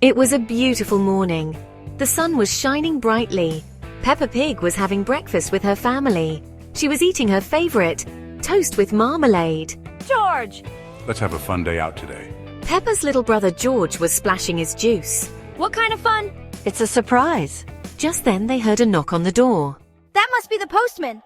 It was a beautiful morning. The sun was shining brightly. Peppa Pig was having breakfast with her family. She was eating her favorite, toast with marmalade. George! Let's have a fun day out today. Peppa's little brother George was splashing his juice. What kind of fun? It's a surprise. Just then they heard a knock on the door. That must be the postman.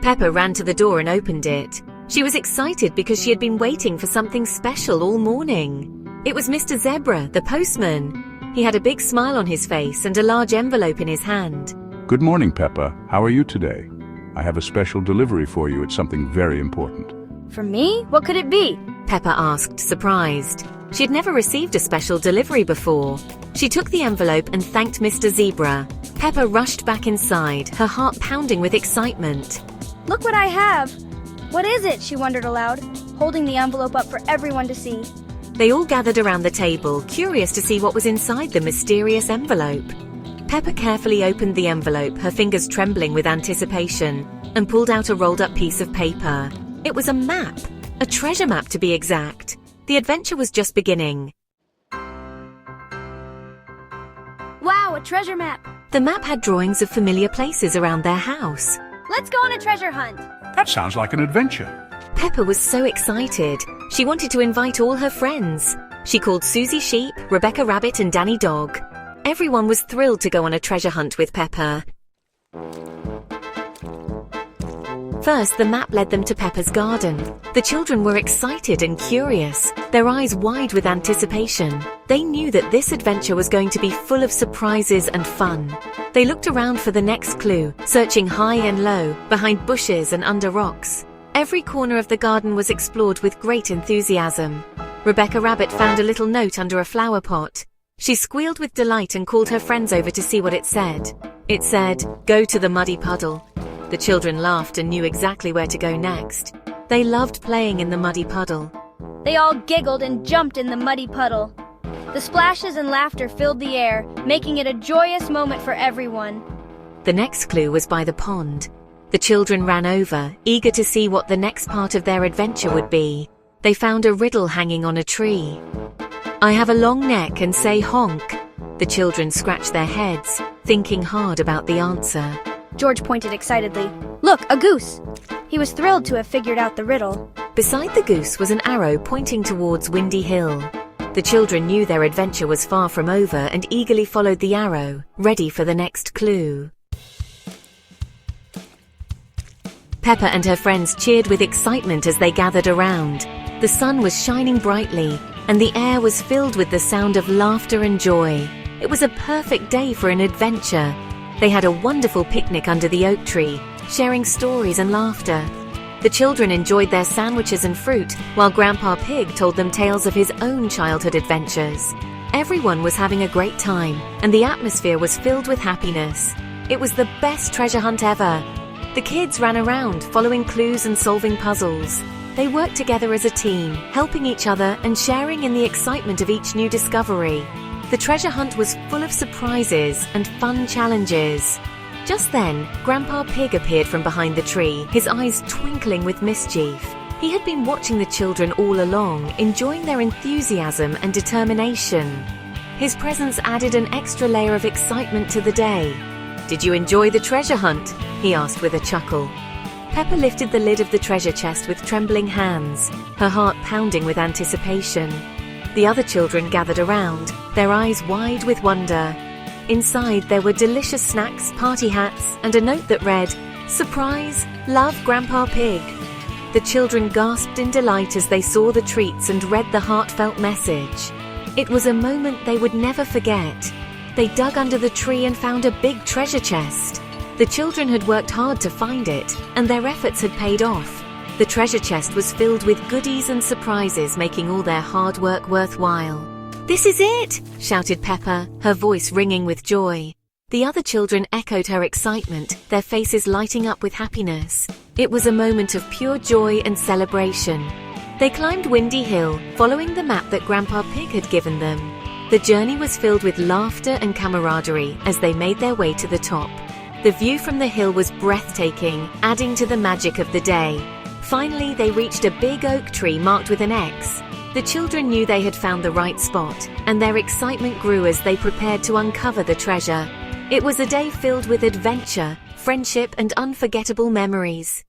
Peppa ran to the door and opened it. She was excited because she had been waiting for something special all morning. It was Mr. Zebra, the postman. He had a big smile on his face and a large envelope in his hand. Good morning, Peppa. How are you today? I have a special delivery for you. It's something very important. For me? What could it be? Peppa asked, surprised. She had never received a special delivery before. She took the envelope and thanked Mr. Zebra. Peppa rushed back inside, her heart pounding with excitement. Look what I have! What is it? She wondered aloud, holding the envelope up for everyone to see. They all gathered around the table, curious to see what was inside the mysterious envelope. Peppa carefully opened the envelope, her fingers trembling with anticipation, and pulled out a rolled-up piece of paper. It was a map, a treasure map to be exact. The adventure was just beginning. Wow, a treasure map! The map had drawings of familiar places around their house. Let's go on a treasure hunt! That sounds like an adventure. Peppa was so excited. She wanted to invite all her friends. She called Susie Sheep, Rebecca Rabbit, and Danny Dog. Everyone was thrilled to go on a treasure hunt with Peppa. First, the map led them to Peppa's garden. The children were excited and curious, their eyes wide with anticipation. They knew that this adventure was going to be full of surprises and fun. They looked around for the next clue, searching high and low, behind bushes and under rocks. Every corner of the garden was explored with great enthusiasm. Rebecca Rabbit found a little note under a flower pot. She squealed with delight and called her friends over to see what it said. It said, "Go to the muddy puddle." The children laughed and knew exactly where to go next. They loved playing in the muddy puddle. They all giggled and jumped in the muddy puddle. The splashes and laughter filled the air, making it a joyous moment for everyone. The next clue was by the pond. The children ran over, eager to see what the next part of their adventure would be. They found a riddle hanging on a tree. "I have a long neck and say honk." The children scratched their heads, thinking hard about the answer. George pointed excitedly. Look, a goose! He was thrilled to have figured out the riddle. Beside the goose was an arrow pointing towards Windy Hill. The children knew their adventure was far from over and eagerly followed the arrow, ready for the next clue. Peppa and her friends cheered with excitement as they gathered around. The sun was shining brightly, and the air was filled with the sound of laughter and joy. It was a perfect day for an adventure. They had a wonderful picnic under the oak tree, sharing stories and laughter. The children enjoyed their sandwiches and fruit, while Grandpa Pig told them tales of his own childhood adventures. Everyone was having a great time, and the atmosphere was filled with happiness. It was the best treasure hunt ever. The kids ran around, following clues and solving puzzles. They worked together as a team, helping each other and sharing in the excitement of each new discovery. The treasure hunt was full of surprises and fun challenges. Just then, Grandpa Pig appeared from behind the tree, his eyes twinkling with mischief. He had been watching the children all along, enjoying their enthusiasm and determination. His presence added an extra layer of excitement to the day. "Did you enjoy the treasure hunt?" he asked with a chuckle. Peppa lifted the lid of the treasure chest with trembling hands, her heart pounding with anticipation. The other children gathered around, their eyes wide with wonder. Inside there were delicious snacks, party hats, and a note that read, "Surprise! Love, Grandpa Pig." The children gasped in delight as they saw the treats and read the heartfelt message. It was a moment they would never forget. They dug under the tree and found a big treasure chest. The children had worked hard to find it, and their efforts had paid off. The treasure chest was filled with goodies and surprises, making all their hard work worthwhile. "This is it!" shouted Peppa, her voice ringing with joy. The other children echoed her excitement, their faces lighting up with happiness. It was a moment of pure joy and celebration. They climbed Windy Hill, following the map that Grandpa Pig had given them. The journey was filled with laughter and camaraderie as they made their way to the top. The view from the hill was breathtaking, adding to the magic of the day. Finally, they reached a big oak tree marked with an X. The children knew they had found the right spot, and their excitement grew as they prepared to uncover the treasure. It was a day filled with adventure, friendship, and unforgettable memories.